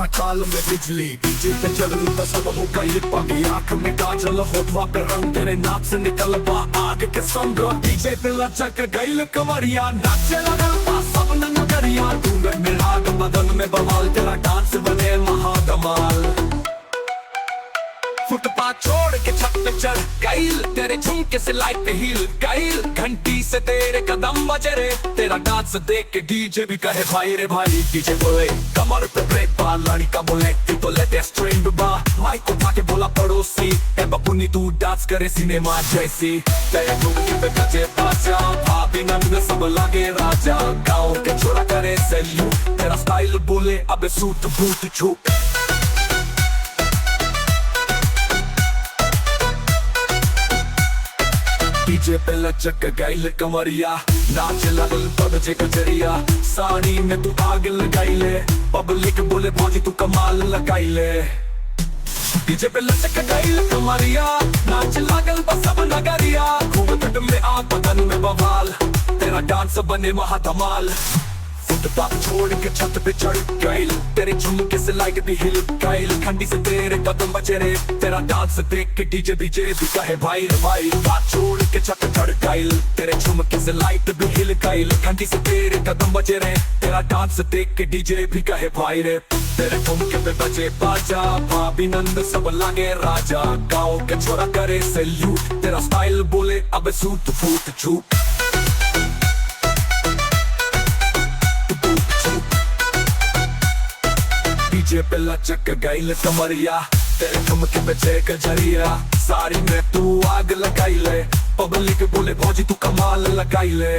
का ताल में बिजली डीजे पे चलनी तो सब हो गई पगी आंख में काजल होठवा पे रंग तेरे नाक से निकल बा आग के संग डीजे पे लचक गई कमरिया नाचे लगल बा सब नगरिया घूंघट में राग बदन में बवाल तेरा डांस बने महाधमाल फुटपाथ छोड़ के छत पे चढ़ गईल तेरे झुमके से लाइट पे हिल गईल घंटी से तेरे कदम बजे रे तेरा डांस देख के डीजे भी कहे भाई रे भाई डीजे बोले कमर पे ब्रेक बा लड़का बोले तू तो लेटेस्ट ट्रेंड बा माइक उठा के बोला पड़ोसी ए बबुनी तू डांस करे सिनेमा जैसी तेरे झुमके पे बजे बाजा भाभी नंद सब लगे राजा गाँव के छोरा करे सैल्यूट तेरा स्टाइल बोले अबे सूट बूट छूट डीजे पे लचक गईल कमरिया नाच लगल बजे कचरिया साड़ी में तू आग लगाइले पब्लिक बोले भौजी तू कमाल लगाइले डीजे पे लचक गईल कमरिया नाच लगल सब नगरिया घूंघट में आग बदन में बवाल तेरा डांस बने महाधमाल फुटपाथ छोड़ के छत पे चढ़ गईल तेरे झुमके से लाइट भी हिल गईल घंटी से तेरे कदम बजे रे तेरा डांस देख के डीजे भी कहे भाई रे भाई बात छोड़ के छत पे चढ़ गईल तेरे झुमके से लाइट भी हिल गईल घंटी से तेरे कदम बजे रे तेरा डांस देख के डीजे भी कहे भाई रे तेरे झुमके पे बजे बाजा भाभी नंद सब लागे राजा गाँव के छोरा करे सैल्यूट तेरा स्टाइल बोले अब सूट फूट छूट डीजे पे लचक गईल कमरिया तेरे ठुमके पे चेक जरिया साड़ी में तू आग लगाइले पब्लिक बोले भौजी तू कमाल लगाइले